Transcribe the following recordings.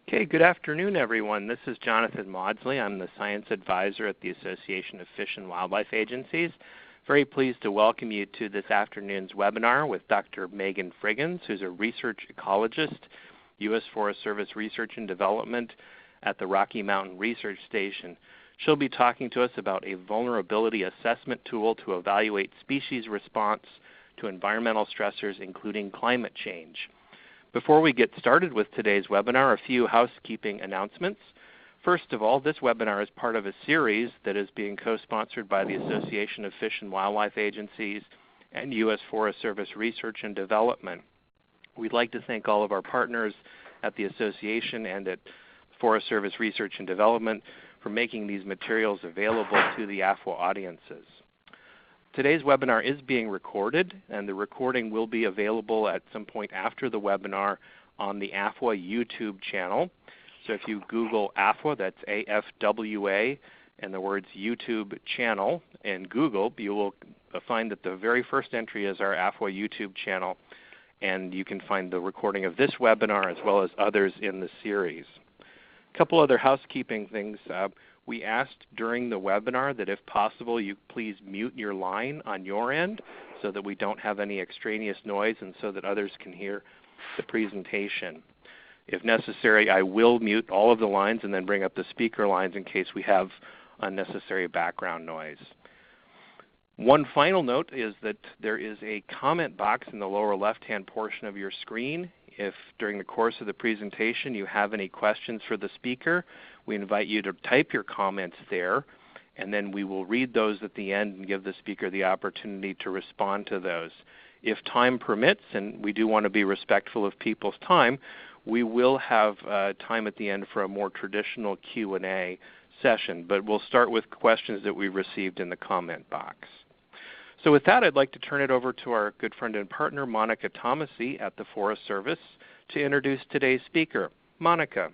Okay, good afternoon, everyone. This is Jonathan Maudsley. I'm the Science Advisor at the Association of Fish and Wildlife Agencies. Very pleased to welcome you to this afternoon's webinar with Dr. Megan Friggins, who's a research ecologist, U.S. Forest Service Research and Development at the Rocky Mountain Research Station. She'll be talking to us about a vulnerability assessment tool to evaluate species response to environmental stressors, including climate change. Before we get started with today's webinar, a few housekeeping announcements. First of all, this webinar is part of a series that is being co-sponsored by the Association of Fish and Wildlife Agencies and U.S. Forest Service Research and Development. We'd like to thank all of our partners at the Association and at Forest Service Research and Development for making these materials available to the AFWA audiences. Today's webinar is being recorded, and the recording will be available at some point after the webinar on the AFWA YouTube channel. So if you Google AFWA, that's A-F-W-A, and the words YouTube channel in Google, you will find that the very first entry is our AFWA YouTube channel, and you can find the recording of this webinar as well as others in the series. A couple other housekeeping things. We asked during the webinar that if possible you please mute your line on your end so that we don't have any extraneous noise and so that others can hear the presentation. If necessary, I will mute all of the lines and then bring up the speaker lines in case we have unnecessary background noise. One final note is that there is a comment box in the lower left-hand portion of your screen. If during the course of the presentation you have any questions for the speaker, we invite you to type your comments there, and then we will read those at the end and give the speaker the opportunity to respond to those. If time permits, and we do want to be respectful of people's time, we will have time at the end for a more traditional Q&A session, but we'll start with questions that we received in the comment box. So with that, I'd like to turn it over to our good friend and partner, Monica Thomasy at the Forest Service, to introduce today's speaker. Monica.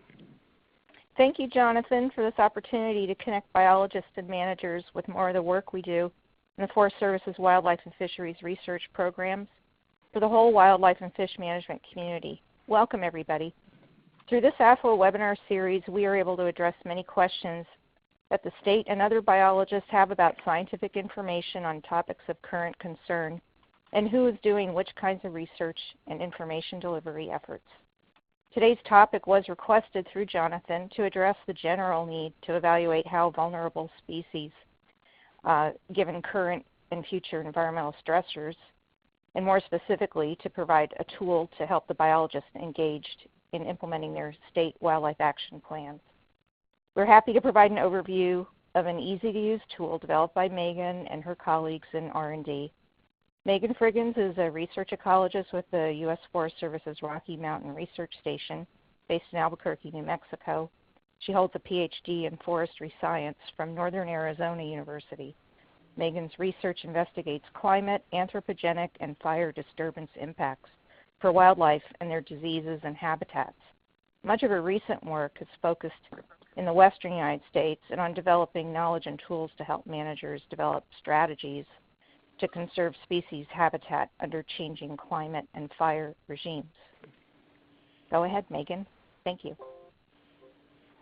Thank you, Jonathan, for this opportunity to connect biologists and managers with more of the work we do in the Forest Service's wildlife and fisheries research programs for the whole wildlife and fish management community. Welcome, everybody. Through this AFWA webinar series, we are able to address many questions that the state and other biologists have about scientific information on topics of current concern and who is doing which kinds of research and information delivery efforts. Today's topic was requested through Jonathan to address the general need to evaluate how vulnerable species, given current and future environmental stressors, and more specifically to provide a tool to help the biologists engaged in implementing their state wildlife action plans. We're happy to provide an overview of an easy-to-use tool developed by Megan and her colleagues in R&D. Megan Friggins is a research ecologist with the U.S. Forest Service's Rocky Mountain Research Station based in Albuquerque, New Mexico. She holds a PhD in forestry science from Northern Arizona University. Megan's research investigates climate, anthropogenic, and fire disturbance impacts for wildlife and their diseases and habitats. Much of her recent work has focused in the western United States and on developing knowledge and tools to help managers develop strategies to conserve species habitat under changing climate and fire regimes. Go ahead, Megan. Thank you.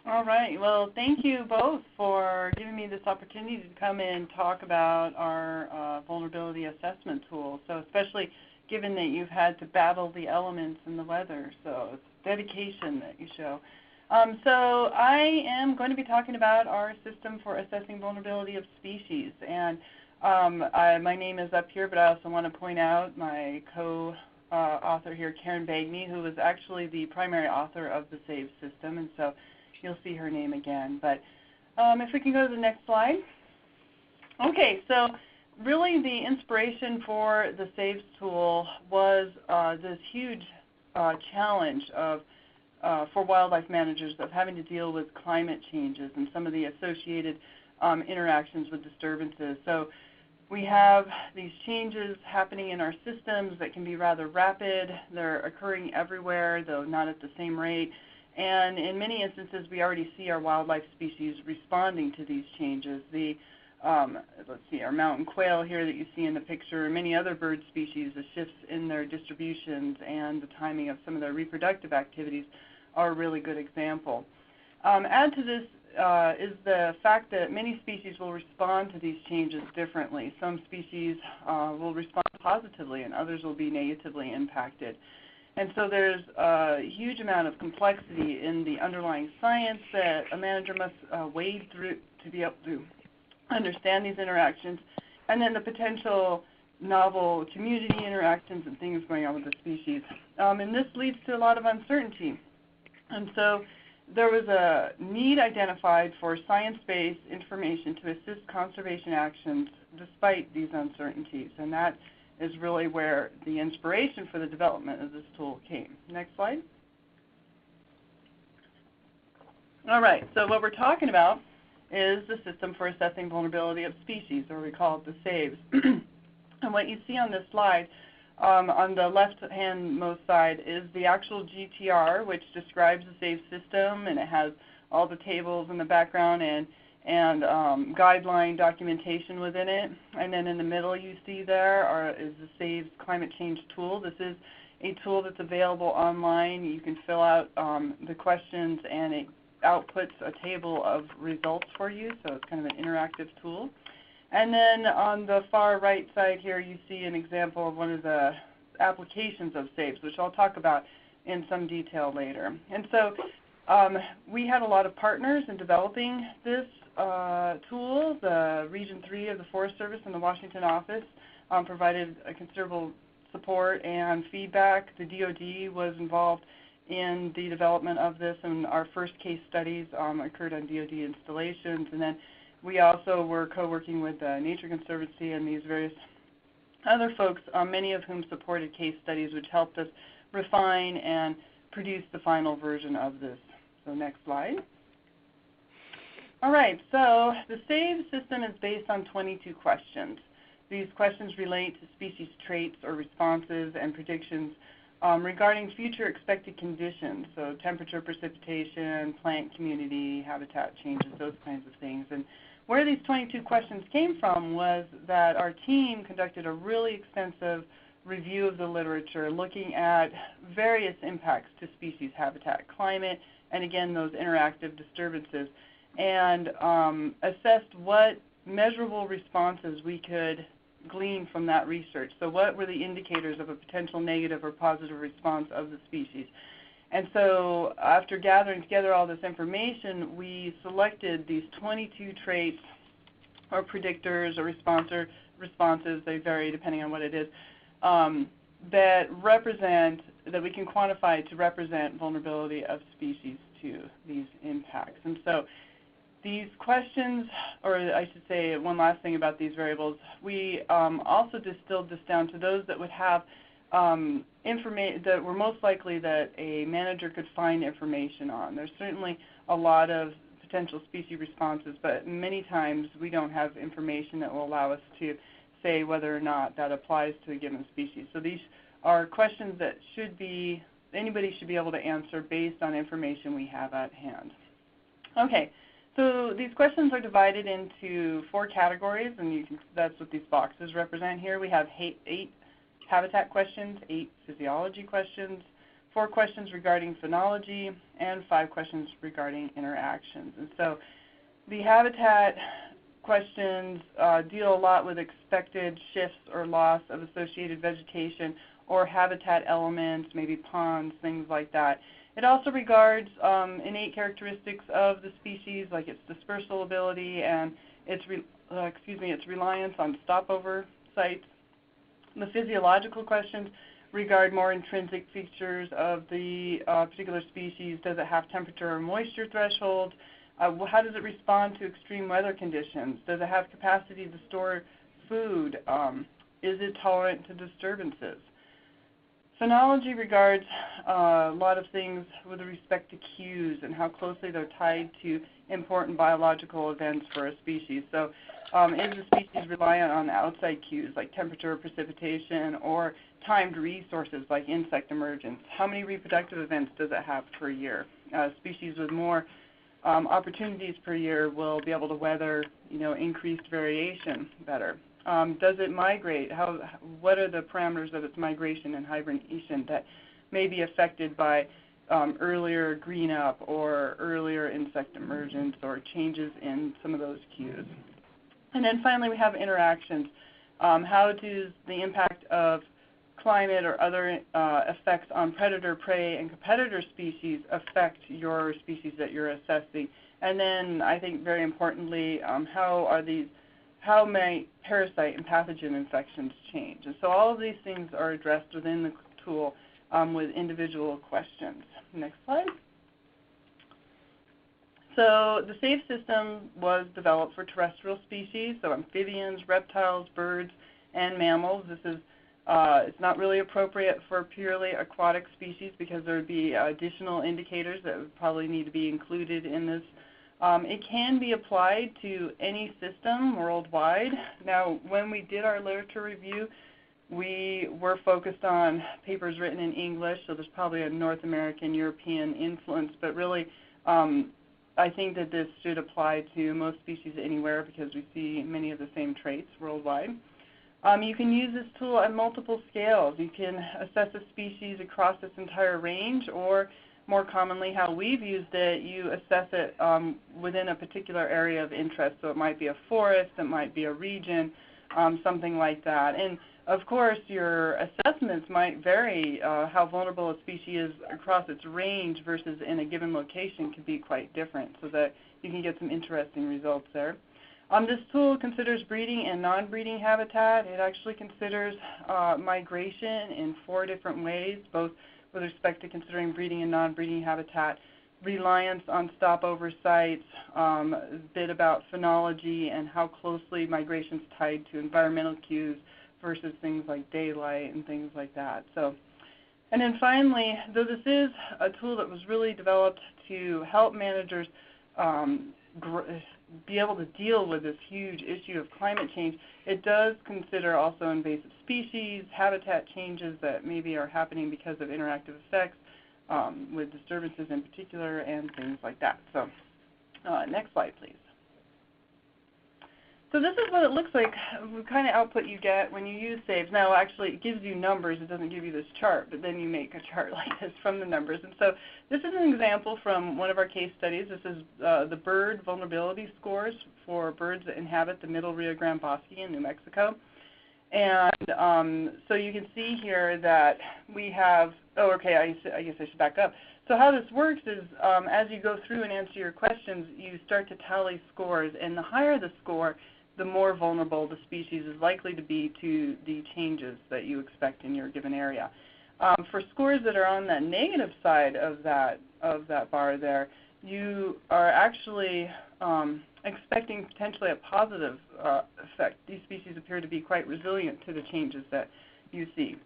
All right. Well, thank you both for giving me this opportunity to come in and talk about our vulnerability assessment tool. So especially given that you've had to battle the elements and the weather. So it's dedication that you show. So I am going to be talking about our system for assessing vulnerability of species. And my name is up here, but I also want to point out my co-author here, Karen Bagney, who was actually the primary author of the SAVE system. And so you'll see her name again. But if we can go to the next slide. Okay, so really the inspiration for the SAVE tool was this huge challenge of for wildlife managers of having to deal with climate changes and some of the associated interactions with disturbances. So we have these changes happening in our systems that can be rather rapid. They're occurring everywhere, though not at the same rate. And in many instances, we already see our wildlife species responding to these changes. Let's see, our mountain quail here that you see in the picture, and many other bird species, the shifts in their distributions and the timing of some of their reproductive activities are a really good example. Add to this is the fact that many species will respond to these changes differently. Some species will respond positively and others will be negatively impacted. And so there's a huge amount of complexity in the underlying science that a manager must wade through to be able to understand these interactions, and then the potential novel community interactions and things going on with the species. And this leads to a lot of uncertainty. And so there was a need identified for science-based information to assist conservation actions despite these uncertainties. And that is really where the inspiration for the development of this tool came. Next slide. All right, so what we're talking about is the system for assessing vulnerability of species, or we call it the SAVES. And what you see on this slide, on the left-hand most side, is the actual GTR, which describes the SAVES system, and it has all the tables in the background and guideline documentation within it. And then in the middle you see there is the SAVES climate change tool. This is a tool that's available online. You can fill out the questions and it outputs a table of results for you, so it's kind of an interactive tool. And then on the far right side here you see an example of one of the applications of SAVES, which I'll talk about in some detail later. And so we had a lot of partners in developing this tool. The Region 3 of the Forest Service and the Washington office provided a considerable support and feedback. The DoD was involved in the development of this, and our first case studies occurred on DoD installations. And then we also were co-working with the Nature Conservancy and these various other folks, many of whom supported case studies, which helped us refine and produce the final version of this. So next slide. All right, so the SAVES system is based on 22 questions. These questions relate to species traits or responses and predictions regarding future expected conditions, so temperature, precipitation, plant community, habitat changes, those kinds of things. And where these 22 questions came from was that our team conducted a really extensive review of the literature, looking at various impacts to species habitat, climate, and again, those interactive disturbances, and assessed what measurable responses we could glean from that research. So what were the indicators of a potential negative or positive response of the species? And so after gathering together all this information, we selected these 22 traits or predictors or responses, they vary depending on what it is, that we can quantify to represent vulnerability of species to these impacts. And so these questions, or I should say one last thing about these variables, we also distilled this down to those that would have information that were most likely that a manager could find information on. There's certainly a lot of potential species responses, but many times we don't have information that will allow us to say whether or not that applies to a given species. So these are questions that anybody should be able to answer based on information we have at hand. Okay. So these questions are divided into 4 categories, and that's what these boxes represent here. We have 8 habitat questions, 8 physiology questions, 4 questions regarding phenology, and 5 questions regarding interactions. And so the habitat questions deal a lot with expected shifts or loss of associated vegetation or habitat elements, maybe ponds, things like that. It also regards innate characteristics of the species, like its dispersal ability and its reliance on stopover sites. The physiological questions regard more intrinsic features of the particular species. Does it have temperature or moisture thresholds? How does it respond to extreme weather conditions? Does it have capacity to store food? Is it tolerant to disturbances? Phenology regards a lot of things with respect to cues and how closely they're tied to important biological events for a species. So is the species reliant on outside cues like temperature, precipitation, or timed resources like insect emergence? How many reproductive events does it have per year? Species with more opportunities per year will be able to weather increased variation better. Does it migrate? What are the parameters of its migration and hibernation that may be affected by earlier green up or earlier insect emergence or changes in some of those cues. And then finally we have interactions. How does the impact of climate or other effects on predator, prey, and competitor species affect your species that you're assessing? And then I think very importantly, how may parasite and pathogen infections change? And so all of these things are addressed within the tool with individual questions. Next slide. So the SAFE system was developed for terrestrial species, so amphibians, reptiles, birds, and mammals. This is it's not really appropriate for purely aquatic species because there would be additional indicators that would probably need to be included in this. It can be applied to any system worldwide. Now, when we did our literature review, we were focused on papers written in English, so there's probably a North American, European influence, but really I think that this should apply to most species anywhere because we see many of the same traits worldwide. You can use this tool at multiple scales. You can assess a species across its entire range, or more commonly how we've used it, you assess it within a particular area of interest. So it might be a forest, it might be a region, something like that. And of course, your assessments might vary. How vulnerable a species is across its range versus in a given location can be quite different, so that you can get some interesting results there. This tool considers breeding and non-breeding habitat. It actually considers migration in 4 different ways, both with respect to considering breeding and non-breeding habitat, reliance on stopover sites, a bit about phenology and how closely migration is tied to environmental cues versus things like daylight and things like that. So, and then finally, though this is a tool that was really developed to help managers be able to deal with this huge issue of climate change, it does consider also invasive species, habitat changes that maybe are happening because of interactive effects, with disturbances in particular, and things like that. So next slide, please. So this is what it looks like, what kind of output you get when you use SAVES. Now, actually, it gives you numbers. It doesn't give you this chart, but then you make a chart like this from the numbers. And so this is an example from one of our case studies. This is the bird vulnerability scores for birds that inhabit the middle Rio Grande Bosque in New Mexico. And so you can see here that we have, oh, okay, I guess I should back up. So how this works is as you go through and answer your questions, you start to tally scores. And the higher the score, the more vulnerable the species is likely to be to the changes that you expect in your given area. For scores that are on the negative side of that bar there, you are actually expecting potentially a positive effect. These species appear to be quite resilient to the changes that you see.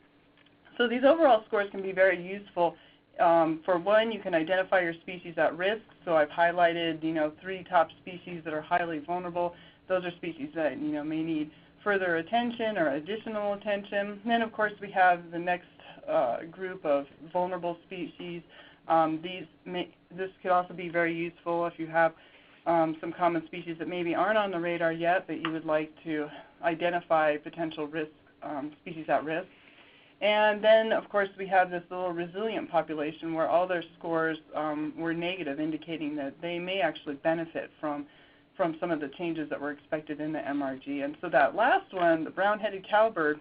So these overall scores can be very useful. For one, you can identify your species at risk. So I've highlighted, 3 top species that are highly vulnerable. Those are species that, may need further attention or additional attention. And then, of course, we have the next group of vulnerable species. This could also be very useful if you have some common species that maybe aren't on the radar yet, but you would like to identify potential risk, species at risk. And then, of course, we have this little resilient population where all their scores were negative, indicating that they may actually benefit from some of the changes that were expected in the MRG. And so that last one, the brown-headed cowbird,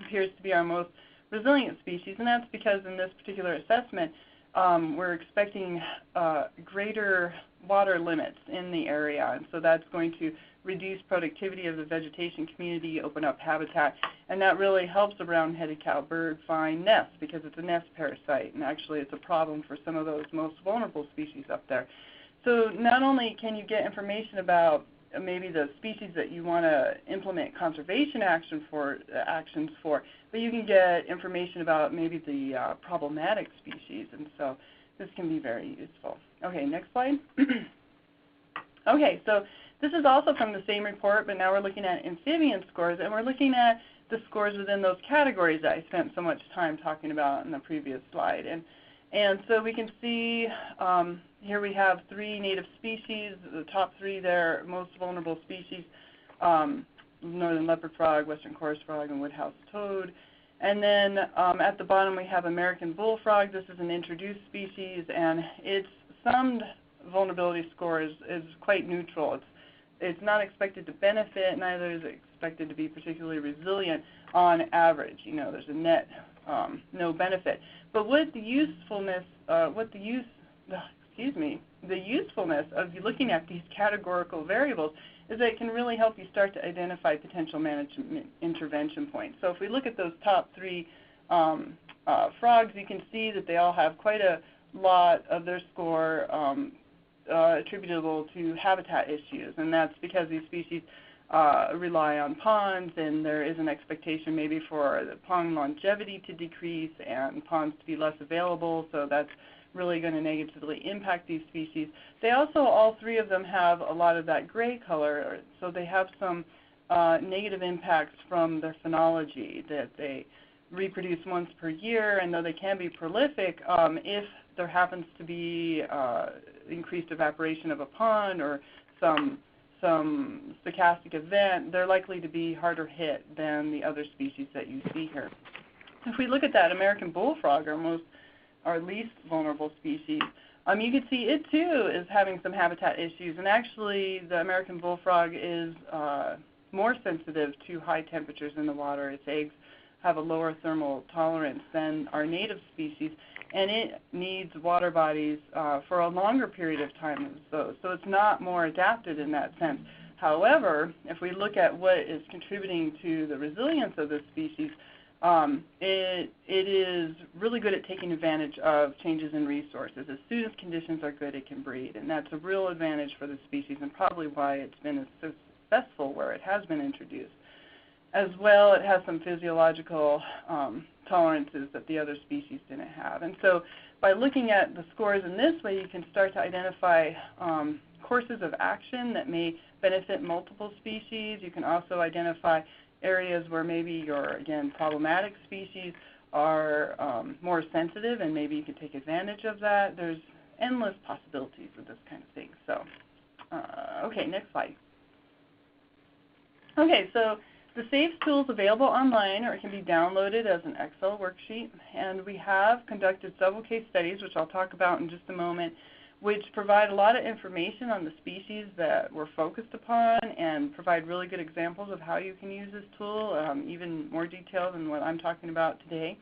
appears to be our most resilient species, and that's because in this particular assessment, we're expecting greater water limits in the area, and so that's going to reduce productivity of the vegetation community, open up habitat, and that really helps the brown-headed cowbird find nests because it's a nest parasite, and actually it's a problem for some of those most vulnerable species up there. So not only can you get information about maybe the species that you want to implement conservation actions for, but you can get information about maybe the problematic species, and so this can be very useful. Okay, next slide. Okay, so this is also from the same report, but now we're looking at amphibian scores, and we're looking at the scores within those categories that I spent so much time talking about in the previous slide. And so we can see here we have 3 native species, the top 3 there, most vulnerable species, northern leopard frog, western chorus frog, and woodhouse toad. And then at the bottom we have American bullfrog. This is an introduced species, and its summed vulnerability score is quite neutral. It's not expected to benefit, neither is it expected to be particularly resilient on average. You know, there's a net no benefit. But what the usefulness, the usefulness of looking at these categorical variables is that it can really help you start to identify potential management intervention points. So if we look at those top three frogs, you can see that they all have quite a lot of their score attributable to habitat issues, and that's because these species rely on ponds, and there is an expectation maybe for the pond longevity to decrease and ponds to be less available, so that's really going to negatively impact these species. They also, all three of them have a lot of that gray color, so they have some negative impacts from their phenology, that they reproduce once per year, and though they can be prolific, if there happens to be increased evaporation of a pond or some stochastic event, they're likely to be harder hit than the other species that you see here. If we look at that American bullfrog, our least vulnerable species, you can see it too is having some habitat issues, and actually the American bullfrog is more sensitive to high temperatures in the water. Its eggs have a lower thermal tolerance than our native species, and it needs water bodies for a longer period of time than those. So it's not more adapted in that sense. However, if we look at what is contributing to the resilience of this species, it is really good at taking advantage of changes in resources. As soon as conditions are good, it can breed, and that's a real advantage for the species and probably why it's been as successful where it has been introduced. As well, it has some physiological tolerances that the other species didn't have. And so by looking at the scores in this way, you can start to identify courses of action that may benefit multiple species. You can also identify areas where maybe your, again, problematic species are more sensitive, and maybe you can take advantage of that. There's endless possibilities with this kind of thing. So, okay, next slide. Okay, so the SAVES tool is available online, or it can be downloaded as an Excel worksheet, and we have conducted several case studies, which I'll talk about in just a moment, which provide a lot of information on the species that we're focused upon and provide really good examples of how you can use this tool, even more detailed than what I'm talking about today.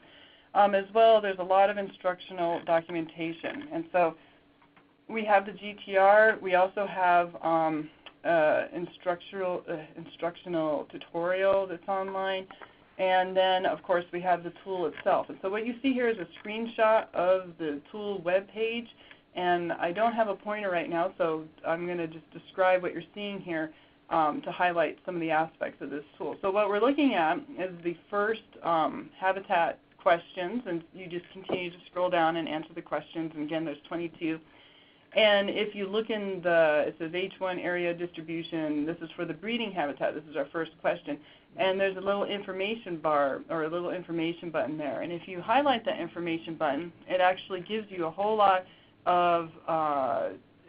As well, there's a lot of instructional documentation. And so we have the GTR. We also have instructional tutorial that's online. And then, of course, we have the tool itself. And so what you see here is a screenshot of the tool web page. And I don't have a pointer right now, so I'm going to just describe what you're seeing here to highlight some of the aspects of this tool. So what we're looking at is the first habitat questions, and you just continue to scroll down and answer the questions. And again, there's 22. And if you look in it says H1 area distribution, this is for the breeding habitat. This is our first question. And there's a little information bar or a little information button there. And if you highlight that information button, it actually gives you a whole lot of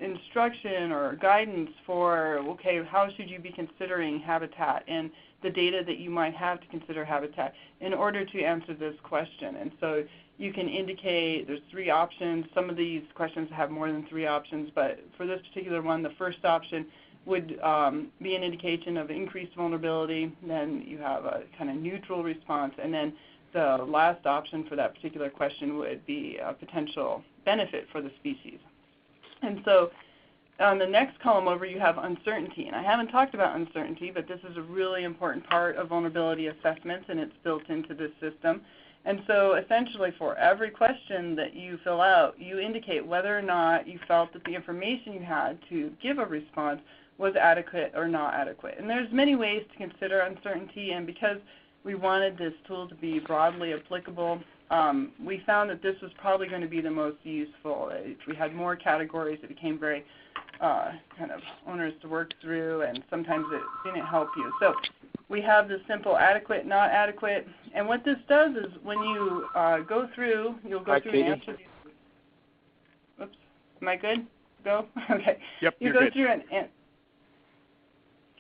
instruction or guidance for, okay, how should you be considering habitat and the data that you might have to consider habitat in order to answer this question. And so you can indicate there's 3 options. Some of these questions have more than 3 options, but for this particular one, the first option would be an indication of increased vulnerability. Then you have a kind of neutral response, and then the last option for that particular question would be a potential benefit for the species. And so on the next column over, you have uncertainty. And I haven't talked about uncertainty, but this is a really important part of vulnerability assessments, and it's built into this system. And so essentially for every question that you fill out, you indicate whether or not you felt that the information you had to give a response was adequate or not adequate. And there's many ways to consider uncertainty, and because we wanted this tool to be broadly applicable, we found that this was probably going to be the most useful. If we had more categories, it became very kind of onerous to work through, and sometimes it didn't help you. So we have the simple adequate, not adequate, and what this does is when you go through, you'll go through and answer these. Oops, am I good? Go? Okay. Yep, you you're go good. through and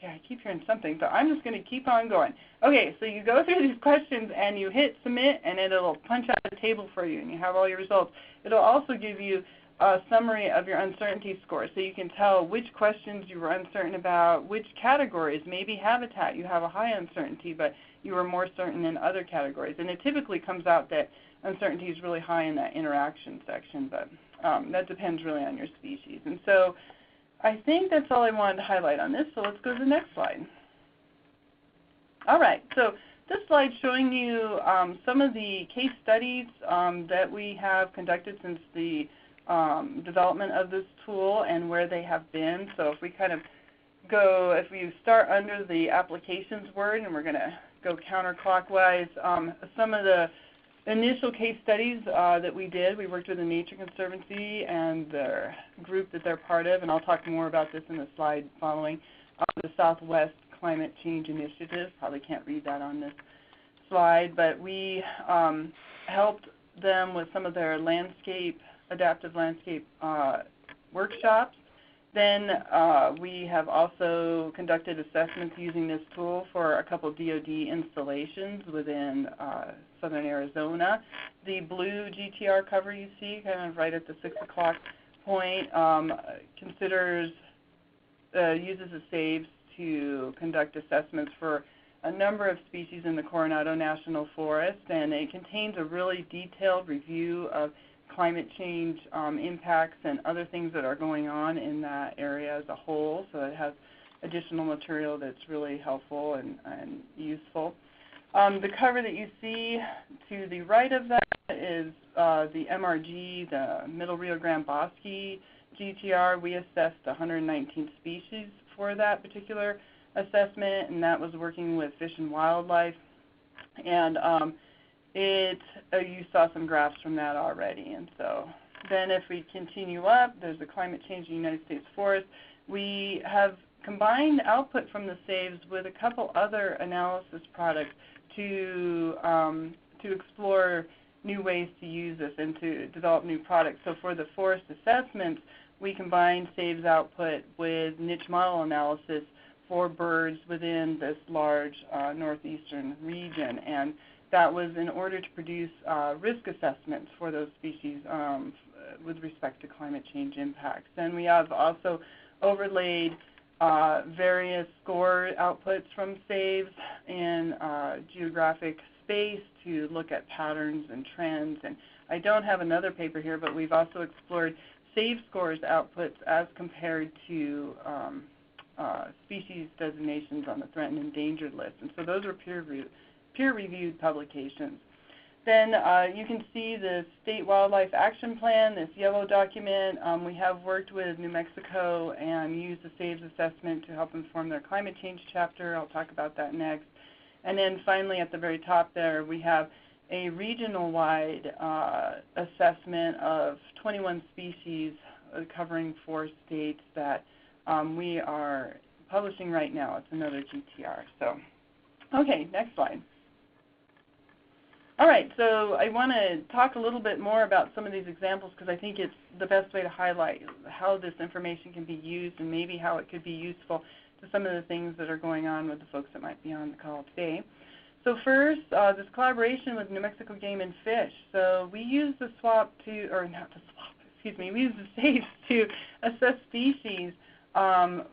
Okay, I keep hearing something, so I'm just going to keep on going. Okay, so you go through these questions and you hit submit, and it'll punch out a table for you, and you have all your results. It'll also give you a summary of your uncertainty score, so you can tell which questions you were uncertain about, which categories, maybe habitat, you have a high uncertainty, but you were more certain in other categories. And it typically comes out that uncertainty is really high in that interaction section, but that depends really on your species. And so I think that's all I wanted to highlight on this, so let's go to the next slide. All right, so this slide's showing you some of the case studies that we have conducted since the development of this tool and where they have been. So if we kind of go, if we start under the applications word, and we're going to go counterclockwise, some of the initial case studies that we did, we worked with the Nature Conservancy and their group that they're part of, and I'll talk more about this in the slide following, the Southwest Climate Change Initiative. Probably can't read that on this slide, but we helped them with some of their adaptive landscape workshops. Then we have also conducted assessments using this tool for a couple DoD installations within southern Arizona. The blue GTR cover you see kind of right at the 6 o'clock point uses the SAVES to conduct assessments for a number of species in the Coronado National Forest, and it contains a really detailed review of climate change impacts and other things that are going on in that area as a whole. So it has additional material that's really helpful and useful. The cover that you see to the right of that is the MRG, the Middle Rio Grande Bosque GTR. We assessed 119 species for that particular assessment, and that was working with Fish and Wildlife. And you saw some graphs from that already. And so then if we continue up, there's the climate change in the United States forest. We have combined output from the SAVES with a couple other analysis products to explore new ways to use this and to develop new products. So for the forest assessments, we combined SAVES output with niche model analysis for birds within this large northeastern region. And that was in order to produce risk assessments for those species with respect to climate change impacts. And we have also overlaid various score outputs from SAVES in geographic space to look at patterns and trends. And I don't have another paper here, but we've also explored SAVES scores outputs as compared to species designations on the threatened and endangered list. And so those are peer-reviewed publications. Then you can see the State Wildlife Action Plan, this yellow document. We have worked with New Mexico and used the SAVES assessment to help inform their climate change chapter. I'll talk about that next. And then finally at the very top there, we have a regional-wide assessment of 21 species covering 4 states that we are publishing right now. It's another GTR. So, okay, next slide. All right, so I want to talk a little bit more about some of these examples because I think it's the best way to highlight how this information can be used and maybe how it could be useful to some of the things that are going on with the folks that might be on the call today. So first, this collaboration with New Mexico Game and Fish. So we use the we use the SAVES to assess species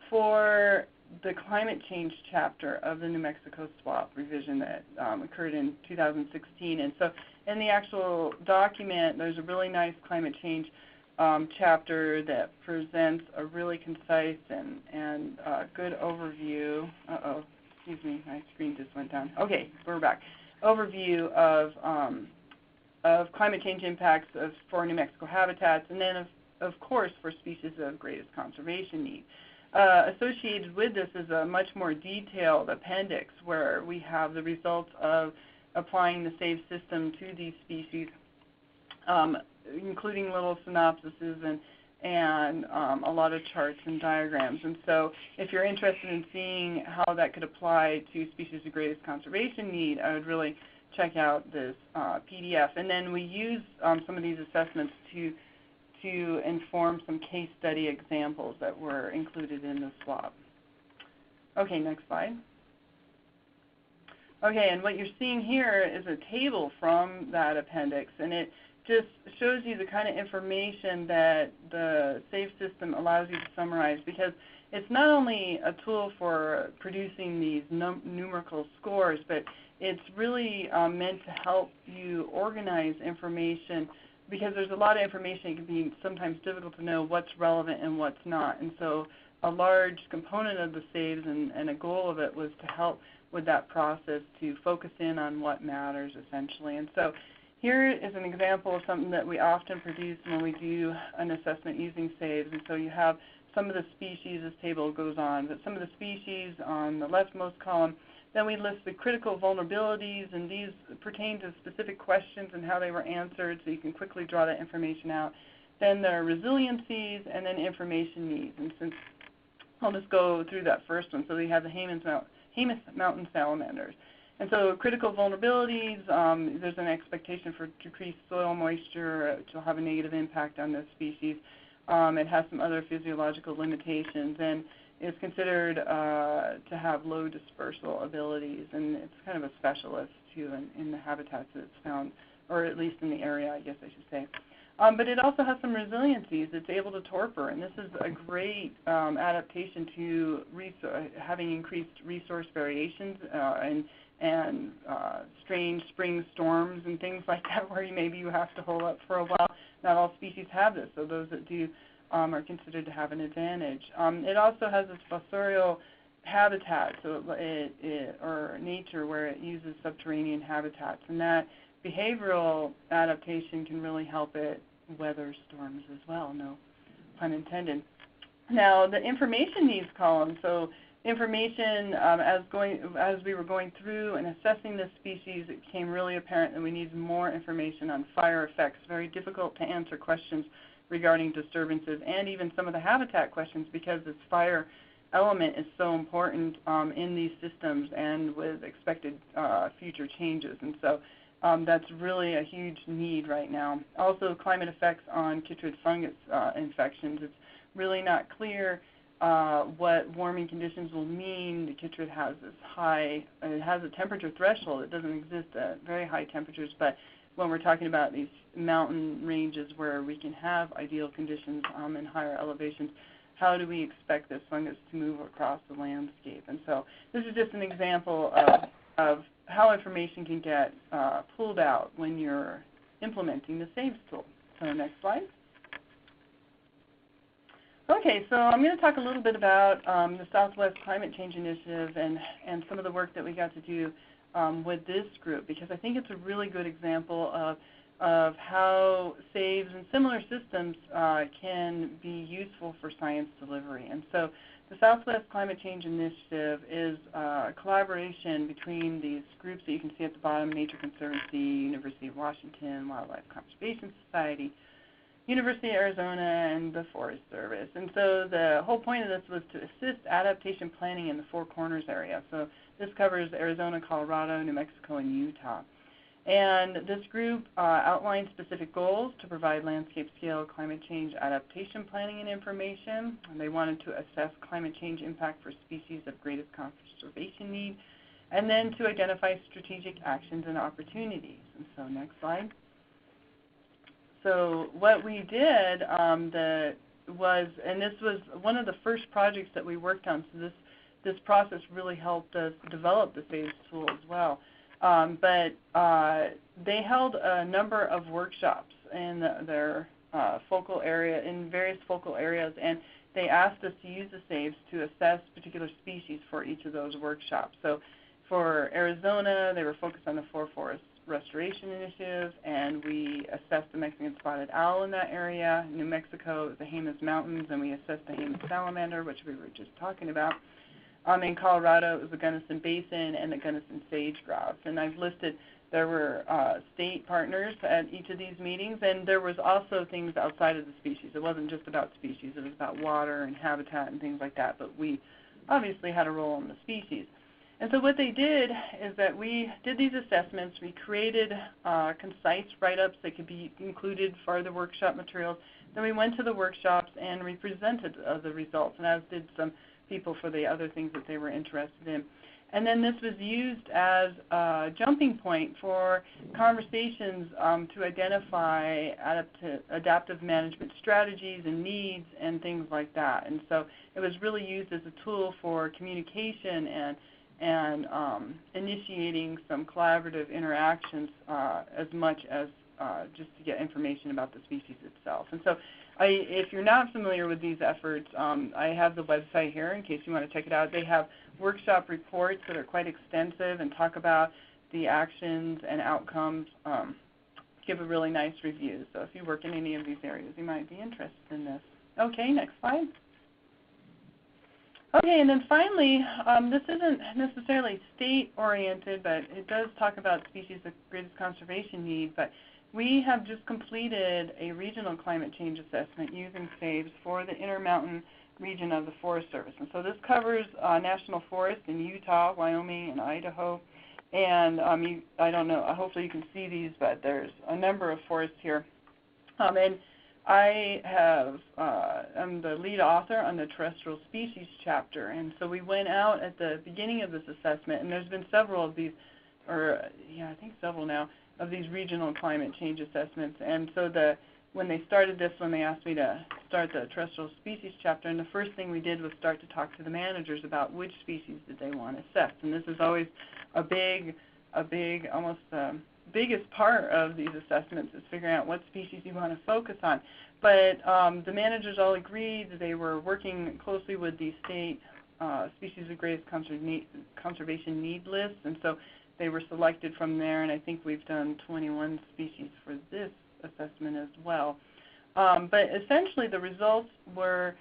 for the climate change chapter of the New Mexico SWAP revision that occurred in 2016. And so in the actual document, there's a really nice climate change chapter that presents a really concise and good overview. Excuse me, my screen just went down. Okay, we're back. Overview of climate change impacts for New Mexico habitats, and then of course for species of greatest conservation need. Associated with this is a much more detailed appendix where we have the results of applying the SAVES system to these species, including little synopsises and a lot of charts and diagrams. And so if you're interested in seeing how that could apply to species of greatest conservation need, I would really check out this PDF. And then we use some of these assessments to inform some case study examples that were included in the SWAP. Okay, next slide. Okay, and what you're seeing here is a table from that appendix, and it just shows you the kind of information that the SAVE system allows you to summarize, because it's not only a tool for producing these numerical scores, but it's really meant to help you organize information, because there's a lot of information. It can be sometimes difficult to know what's relevant and what's not. And so a large component of the SAVES and a goal of it was to help with that process to focus in on what matters, essentially. And so here is an example of something that we often produce when we do an assessment using SAVES. And so you have some of the species, this table goes on, but some of the species on the leftmost column. Then we list the critical vulnerabilities, and these pertain to specific questions and how they were answered, so you can quickly draw that information out. Then there are resiliencies, and then information needs. And since I'll just go through that first one. So we have the Jemez mountain salamanders. And so critical vulnerabilities, there's an expectation for decreased soil moisture, which will have a negative impact on this species. It has some other physiological limitations, and is considered to have low dispersal abilities, and it's kind of a specialist too in the habitats that it's found, or at least in the area, I guess I should say. But it also has some resiliencies. It's able to torpor, and this is a great adaptation to having increased resource variations and strange spring storms and things like that, where maybe you have to hole up for a while. Not all species have this, so those that do are considered to have an advantage. It also has this fossorial habitat, so or nature, where it uses subterranean habitats, and that behavioral adaptation can really help it weather storms as well, no pun intended. Now, the information needs column, so information, as we were going through and assessing this species, it became really apparent that we need more information on fire effects. Very difficult to answer questions regarding disturbances, and even some of the habitat questions, because this fire element is so important in these systems and with expected future changes. And so that's really a huge need right now. Also, climate effects on chytrid fungus infections. It's really not clear what warming conditions will mean. The chytrid has this high, it has a temperature threshold. It doesn't exist at very high temperatures, but when we're talking about these mountain ranges where we can have ideal conditions in higher elevations, how do we expect this fungus to move across the landscape? And so this is just an example of how information can get pulled out when you're implementing the SAVES tool. So next slide. Okay, so I'm going to talk a little bit about the Southwest Climate Change Initiative and some of the work that we got to do with this group, because I think it's a really good example of how SAVES and similar systems can be useful for science delivery. And so the Southwest Climate Change Initiative is a collaboration between these groups that you can see at the bottom: Nature Conservancy, University of Washington, Wildlife Conservation Society, University of Arizona, and the Forest Service. And so the whole point of this was to assist adaptation planning in the Four Corners area. So this covers Arizona, Colorado, New Mexico, and Utah. And this group outlined specific goals to provide landscape-scale climate change adaptation planning and information. And they wanted to assess climate change impact for species of greatest conservation need, and then to identify strategic actions and opportunities. And so next slide. So what we did was, and this was one of the first projects that we worked on, so this process really helped us develop the SAVES tool as well. But they held a number of workshops in their focal area, in various focal areas, and they asked us to use the SAVES to assess particular species for each of those workshops. So for Arizona, they were focused on the Forest Restoration Initiative, and we assessed the Mexican spotted owl in that area. In New Mexico, the Jemez Mountains, and we assessed the Jemez salamander, which we were just talking about. In Colorado, it was the Gunnison Basin and the Gunnison sage grouse. And I've listed, there were state partners at each of these meetings, and there was also things outside of the species. It wasn't just about species. It was about water and habitat and things like that, but we obviously had a role in the species. And so what they did is that we did these assessments. We created concise write-ups that could be included for the workshop materials. Then we went to the workshops and we presented the results, and as did some people for the other things that they were interested in. And then this was used as a jumping point for conversations to identify adaptive management strategies and needs and things like that. And so it was really used as a tool for communication and initiating some collaborative interactions as much as just to get information about the species itself. And so if you're not familiar with these efforts, I have the website here in case you want to check it out. They have workshop reports that are quite extensive and talk about the actions and outcomes, give a really nice review. So if you work in any of these areas, you might be interested in this. Okay, next slide. Okay, and then finally, this isn't necessarily state-oriented, but it does talk about species of greatest conservation need. But we have just completed a regional climate change assessment using SAVES for the Intermountain region of the Forest Service. And so this covers national forests in Utah, Wyoming, and Idaho. And I don't know, hopefully you can see these, but there's a number of forests here. And I I'm the lead author on the Terrestrial Species chapter. And so we went out at the beginning of this assessment, and there's been several of these, I think several now, of these regional climate change assessments. And so when they started this one, they asked me to start the Terrestrial Species chapter, and the first thing we did was start to talk to the managers about which species did they want assessed. And this is always a big, almost the biggest part of these assessments is figuring out what species you want to focus on. But the managers all agreed that they were working closely with the state species of greatest conservation need lists, and so they were selected from there, and I think we've done 21 species for this assessment as well. But essentially the results were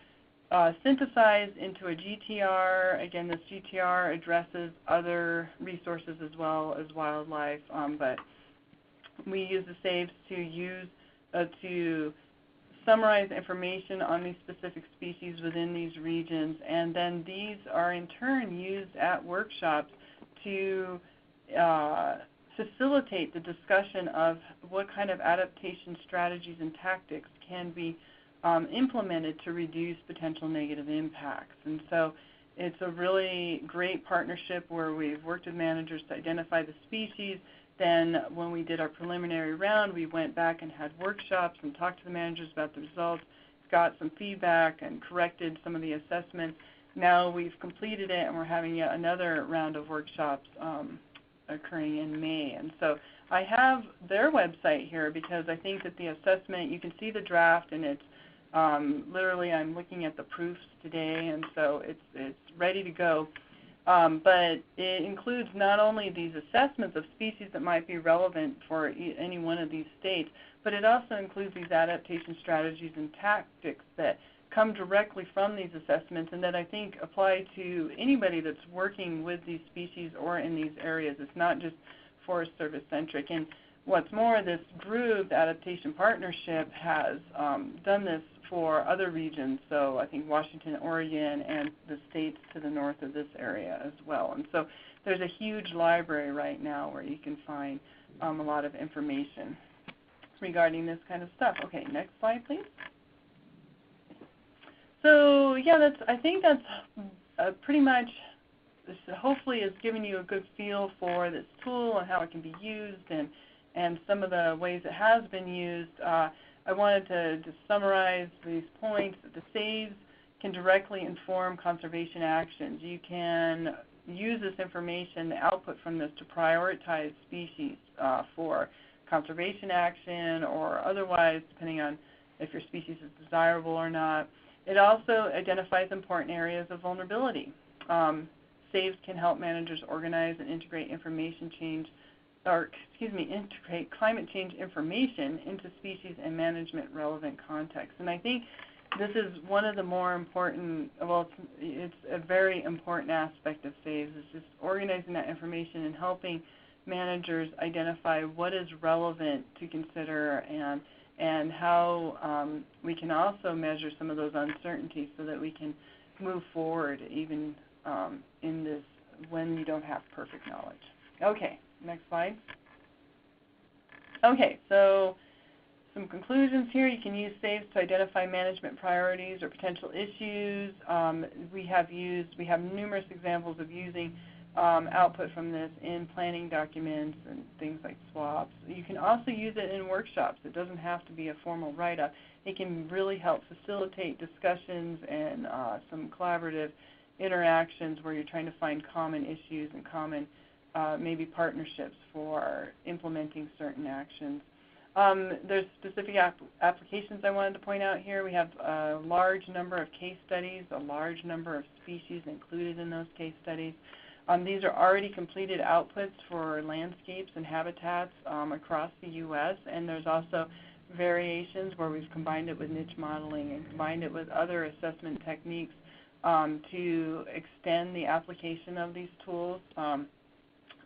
synthesized into a GTR. Again, this GTR addresses other resources as well as wildlife, but we use the SAVES to summarize information on these specific species within these regions, and then these are in turn used at workshops to facilitate the discussion of what kind of adaptation strategies and tactics can be implemented to reduce potential negative impacts. And so it's a really great partnership where we've worked with managers to identify the species. Then when we did our preliminary round, we went back and had workshops and talked to the managers about the results, got some feedback and corrected some of the assessments. Now we've completed it and we're having yet another round of workshops occurring in May. And so I have their website here because I think that the assessment, you can see the draft, and it's literally I'm looking at the proofs today, and so it's ready to go. But it includes not only these assessments of species that might be relevant for any one of these states, but it also includes these adaptation strategies and tactics that come directly from these assessments and that I think apply to anybody that's working with these species or in these areas. It's not just Forest Service centric. And what's more, this group, the Adaptation Partnership, has done this for other regions, so I think Washington, Oregon, and the states to the north of this area as well. And so there's a huge library right now where you can find a lot of information regarding this kind of stuff. Okay, next slide, please. So yeah, I think that's pretty much, hopefully has given you a good feel for this tool and how it can be used and some of the ways it has been used. I wanted to just summarize these points that the SAVES can directly inform conservation actions. You can use this information, the output from this, to prioritize species for conservation action or otherwise, depending on if your species is desirable or not. It also identifies important areas of vulnerability. SAVES can help managers organize and integrate integrate climate change information into species and management relevant contexts. And I think this is one of the more important, well, it's a very important aspect of SAVES, is just organizing that information and helping managers identify what is relevant to consider and how we can also measure some of those uncertainties so that we can move forward even in this when you don't have perfect knowledge. Okay, next slide. Okay, so some conclusions here. You can use SAVES to identify management priorities or potential issues. We have numerous examples of using output from this in planning documents and things like swaps. You can also use it in workshops. It doesn't have to be a formal write-up. It can really help facilitate discussions and some collaborative interactions where you're trying to find common issues and common maybe partnerships for implementing certain actions. There's specific applications I wanted to point out here. We have a large number of case studies, a large number of species included in those case studies. These are already completed outputs for landscapes and habitats across the U.S., and there's also variations where we've combined it with niche modeling and combined it with other assessment techniques to extend the application of these tools.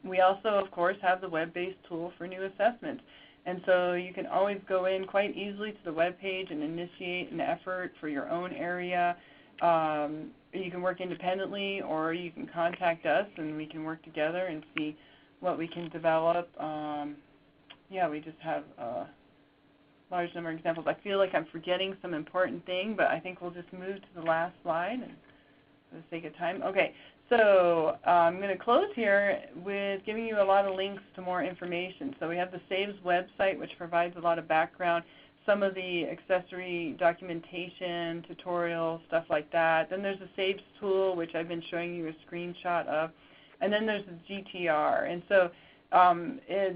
We also, of course, have the web-based tool for new assessments. And so you can always go in quite easily to the web page and initiate an effort for your own area. You can work independently, or you can contact us and we can work together and see what we can develop. We just have a large number of examples. I feel like I'm forgetting some important thing, but I think we'll just move to the last slide for the sake of time. Okay, so I'm going to close here with giving you a lot of links to more information. So we have the SAVES website, which provides a lot of background, some of the accessory documentation, tutorials, stuff like that. Then there's the SAVES tool, which I've been showing you a screenshot of. And then there's the GTR. And so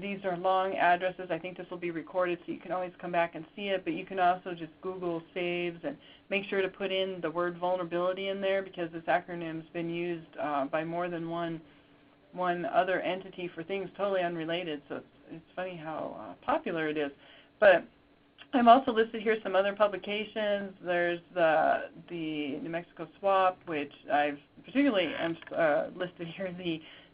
these are long addresses. I think this will be recorded, so you can always come back and see it. But you can also just Google SAVES and make sure to put in the word vulnerability in there, because this acronym's been used by more than one other entity for things totally unrelated. So it's funny how popular it is. But I've also listed here some other publications. There's the New Mexico SWAP, which I've particularly listed here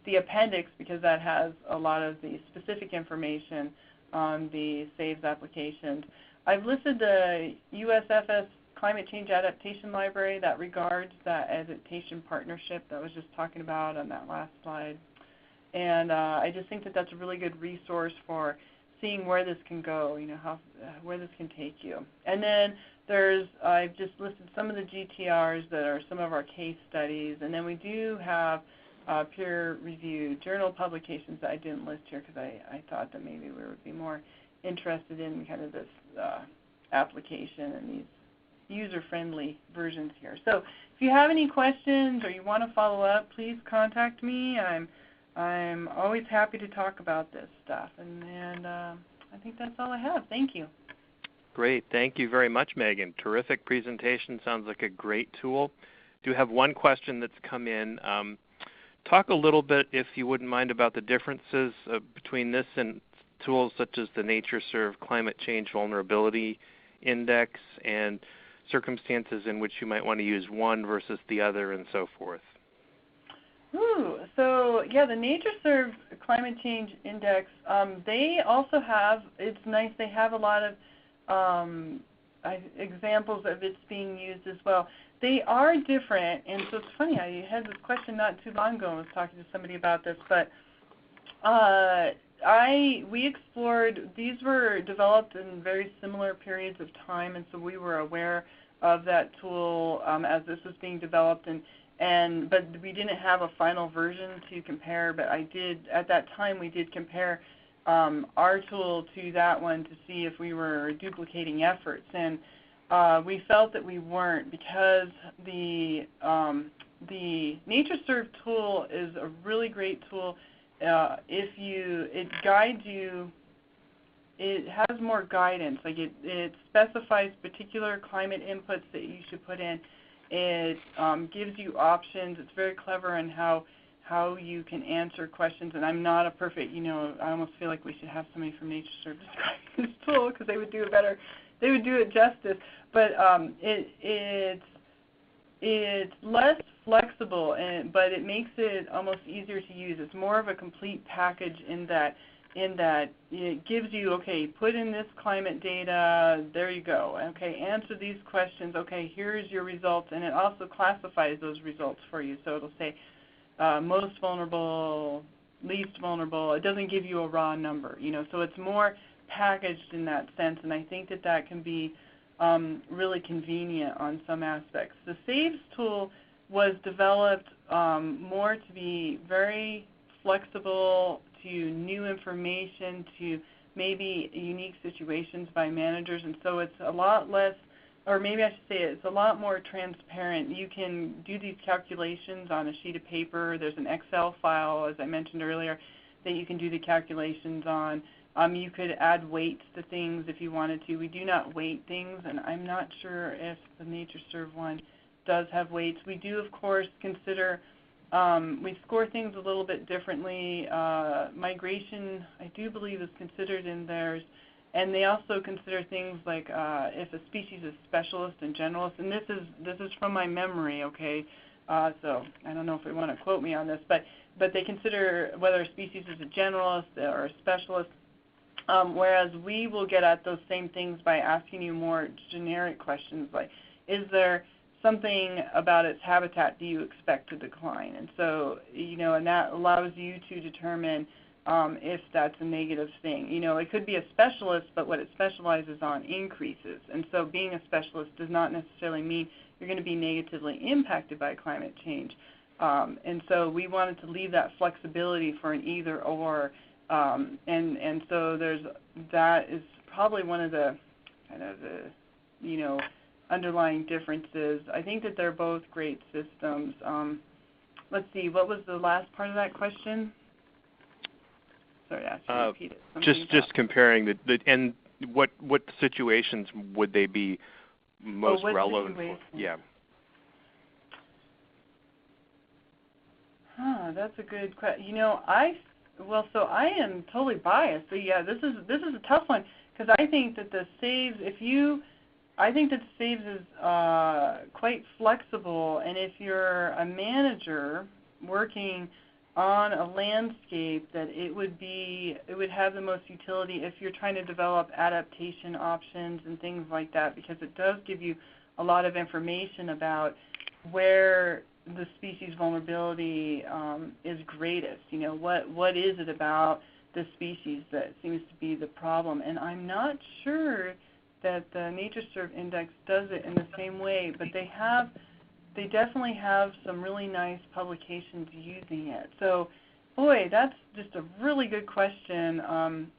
the appendix, because that has a lot of the specific information on the SAVES applications. I've listed the USFS Climate Change Adaptation Library that regards that adaptation partnership that I was just talking about on that last slide. And I just think that that's a really good resource for seeing where this can go, where this can take you. And then I've just listed some of the GTRs that are some of our case studies. And then we do have peer-reviewed journal publications that I didn't list here because I thought that maybe we would be more interested in kind of this application and these user-friendly versions here. So if you have any questions or you want to follow up, please contact me. I'm always happy to talk about this stuff. And I think that's all I have. Thank you. Great. Thank you very much, Megan. Terrific presentation. Sounds like a great tool. Do have one question that's come in. Talk a little bit, if you wouldn't mind, about the differences between this and tools such as the NatureServe Climate Change Vulnerability Index and circumstances in which you might want to use one versus the other and so forth. So yeah, the NatureServe Climate Change Index, they also have, it's nice, they have a lot of examples of it's being used as well. They are different, and so it's funny, I had this question not too long ago and was talking to somebody about this, but we explored, these were developed in very similar periods of time, and so we were aware of that tool as this was being developed, but we didn't have a final version to compare, but at that time we did compare our tool to that one to see if we were duplicating efforts, and we felt that we weren't, because the NatureServe tool is a really great tool. It guides you, it has more guidance, like it specifies particular climate inputs that you should put in. It gives you options. It's very clever in how you can answer questions. And I'm not a perfect, I almost feel like we should have somebody from NatureServe describe this tool, because they would do it justice. But it's less flexible, but it makes it almost easier to use. It's more of a complete package in that it gives you, okay, put in this climate data, there you go. Okay, answer these questions. Okay, here's your results, and it also classifies those results for you. So it'll say most vulnerable, least vulnerable. It doesn't give you a raw number, So it's more packaged in that sense, and I think that that can be really convenient on some aspects. The SAVES tool was developed more to be very flexible to new information, to maybe unique situations by managers, and so it's a lot less, or maybe I should say it's a lot more transparent. You can do these calculations on a sheet of paper. There's an Excel file, as I mentioned earlier, that you can do the calculations on. You could add weights to things if you wanted to. We do not weight things, and I'm not sure if the NatureServe one does have weights. We do, of course, consider, we score things a little bit differently. Migration, I do believe, is considered in theirs. And they also consider things like if a species is specialist and generalist, and this is from my memory, okay? So I don't know if they want to quote me on this, but they consider whether a species is a generalist or a specialist, whereas we will get at those same things by asking you more generic questions like, is there something about its habitat do you expect to decline? And so, and that allows you to determine if that's a negative thing. It could be a specialist, but what it specializes on increases. And so being a specialist does not necessarily mean you're going to be negatively impacted by climate change. And so we wanted to leave that flexibility for an either or. And so that is probably one of the kind of the, underlying differences. I think that they're both great systems. Let's see, what was the last part of that question? Sorry, I have to repeat it. Just comparing and what situations would they be most relevant for? Yeah. That's a good question. So I am totally biased. So yeah, this is a tough one because I think that the SAVES, I think that SAVES is quite flexible, and if you're a manager working on a landscape, that it would have the most utility if you're trying to develop adaptation options and things like that, because it does give you a lot of information about where the species vulnerability is greatest. What is it about the species that seems to be the problem? And I'm not sure that the NatureServe Index does it in the same way, but they definitely have some really nice publications using it. So, boy, that's just a really good question.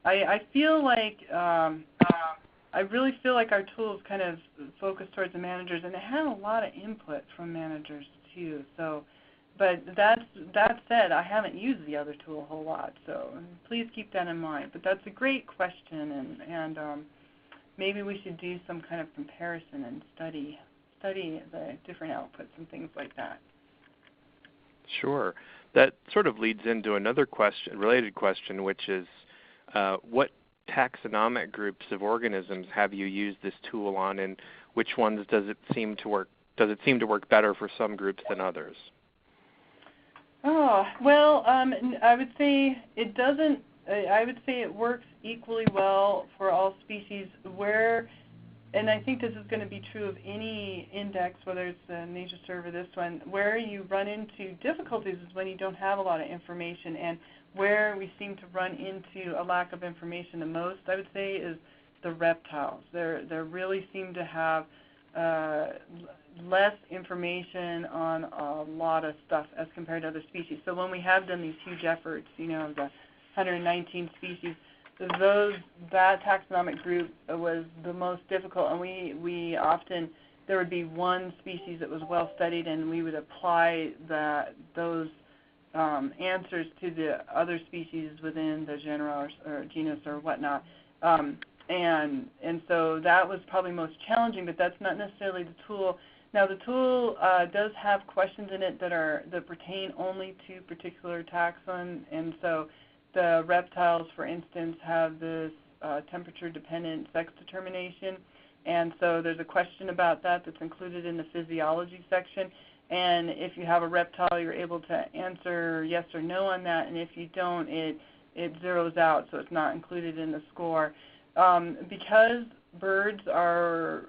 I feel like I really feel like our tool is kind of focused towards the managers, and it had a lot of input from managers too. So, but that said, I haven't used the other tool a whole lot, so please keep that in mind. But that's a great question, and maybe we should do some kind of comparison and study the different outputs and things like that. Sure. That sort of leads into another related question, which is what taxonomic groups of organisms have you used this tool on, and which ones does it seem to work better for some groups than others? Oh, well, I would say it doesn't. I would say it works equally well for all species and I think this is going to be true of any index, whether it's the NatureServe or this one, where you run into difficulties is when you don't have a lot of information, and where we seem to run into a lack of information the most, I would say, is the reptiles. They really seem to have less information on a lot of stuff as compared to other species. So when we have done these huge efforts, the 119 species, that taxonomic group was the most difficult, and we often, there would be one species that was well studied, and we would apply those answers to the other species within the genus or whatnot, and so that was probably most challenging. But that's not necessarily the tool. Now the tool does have questions in it that pertain only to particular taxon, and so the reptiles, for instance, have this temperature-dependent sex determination, and so there's a question about that that's included in the physiology section. And if you have a reptile, you're able to answer yes or no on that, and if you don't, it zeroes out, so it's not included in the score. Because birds are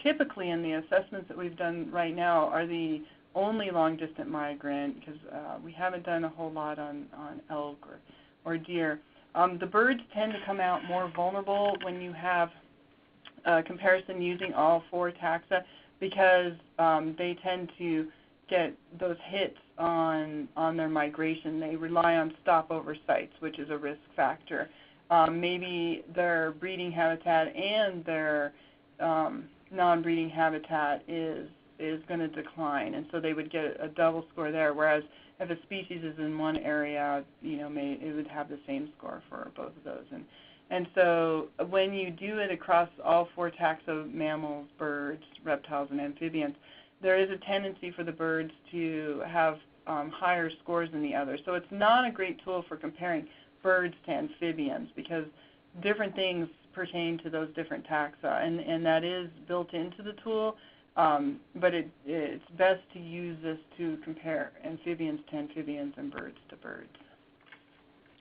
typically, in the assessments that we've done right now, are the only long-distance migrant, because we haven't done a whole lot on elk or deer. The birds tend to come out more vulnerable when you have comparison using all 4 taxa, because they tend to get those hits on their migration. They rely on stopover sites, which is a risk factor. Maybe their breeding habitat and their non-breeding habitat is going to decline, and so they would get a double score there. Whereas if a species is in one area, it would have the same score for both of those. And so when you do it across all 4 taxa of mammals, birds, reptiles, and amphibians, there is a tendency for the birds to have higher scores than the others. So it's not a great tool for comparing birds to amphibians, because different things pertain to those different taxa, and that is built into the tool. But it's best to use this to compare amphibians to amphibians and birds to birds.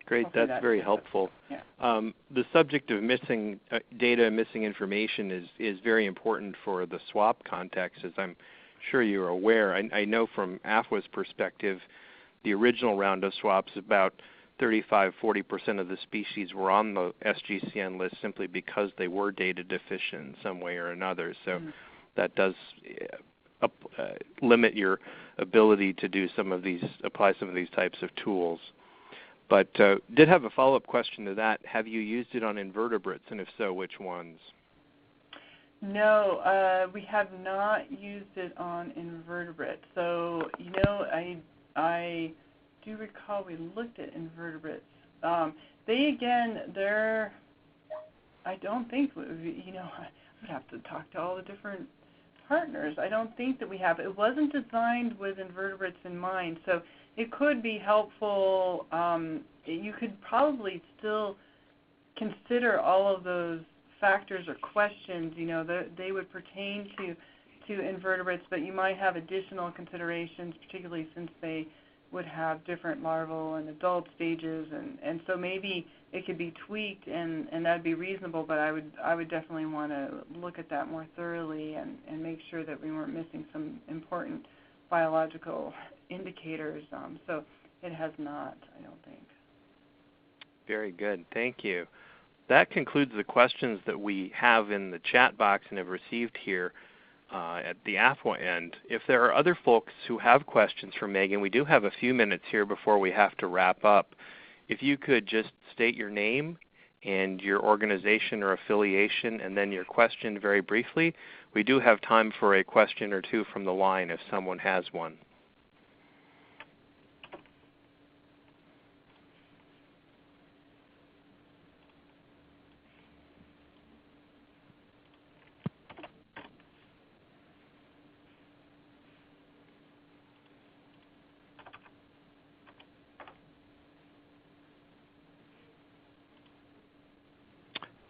Great, that's very helpful. Yeah. The subject of missing data and missing information is very important for the swap context, as I'm sure you're aware. I know from AFWA's perspective, the original round of swaps, about 35–40% of the species were on the SGCN list simply because they were data deficient in some way or another. So that does limit your ability to do apply some of these types of tools. But did have a follow-up question to that. Have you used it on invertebrates, and if so, which ones? No, we have not used it on invertebrates. So, I do recall we looked at invertebrates. I don't think, I would have to talk to all the different partners. I don't think that we have. It wasn't designed with invertebrates in mind, so it could be helpful. You could probably still consider all of those factors or questions, they would pertain to invertebrates, but you might have additional considerations, particularly since they would have different larval and adult stages, and so maybe it could be tweaked, and that would be reasonable, but I would definitely want to look at that more thoroughly and make sure that we weren't missing some important biological indicators. So it has not, I don't think. Very good. Thank you. That concludes the questions that we have in the chat box and have received here at the AFWA end. If there are other folks who have questions for Megan, we do have a few minutes here before we have to wrap up. If you could just state your name and your organization or affiliation and then your question very briefly, we do have time for a question or two from the line if someone has one.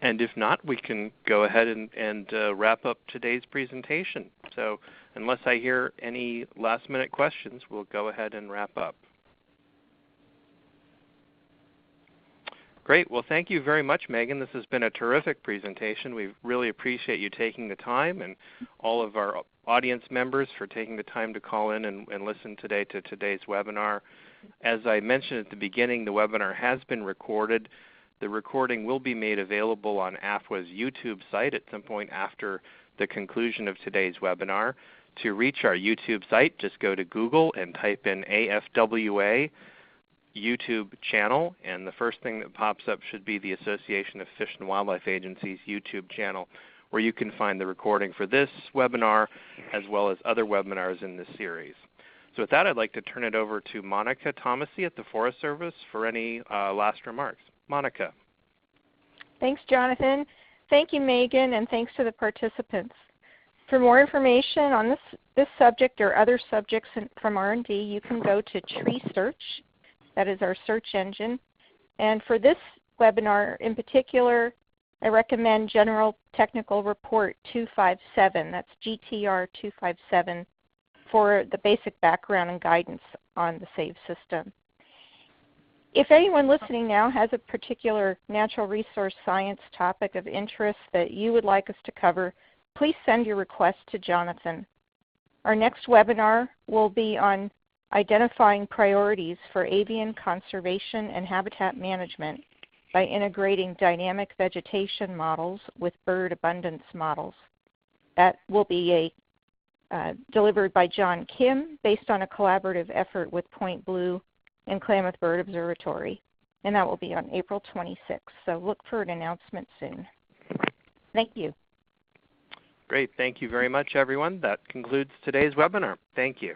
And if not, we can go ahead and wrap up today's presentation. So unless I hear any last-minute questions, we'll go ahead and wrap up. Great. Well, thank you very much, Megan. This has been a terrific presentation. We really appreciate you taking the time, and all of our audience members for taking the time to call in and listen today to today's webinar. As I mentioned at the beginning, the webinar has been recorded. The recording will be made available on AFWA's YouTube site at some point after the conclusion of today's webinar. To reach our YouTube site, just go to Google and type in AFWA YouTube channel, and the first thing that pops up should be the Association of Fish and Wildlife Agencies YouTube channel, where you can find the recording for this webinar as well as other webinars in this series. So with that, I'd like to turn it over to Monica Thomasy at the Forest Service for any last remarks. Monica. Thanks, Jonathan. Thank you, Megan, and thanks to the participants. For more information on this subject or other subjects from R&D, you can go to Tree Search. That is our search engine. And for this webinar in particular, I recommend General Technical Report 257. That's GTR 257 for the basic background and guidance on the SAVE system. If anyone listening now has a particular natural resource science topic of interest that you would like us to cover, please send your request to Jonathan. Our next webinar will be on identifying priorities for avian conservation and habitat management. by integrating dynamic vegetation models with bird abundance models. That will be delivered by John Kim based on a collaborative effort with Point Blue and Klamath Bird Observatory. And that will be on April 26th. So look for an announcement soon. Thank you. Great. Thank you very much, everyone. That concludes today's webinar. Thank you.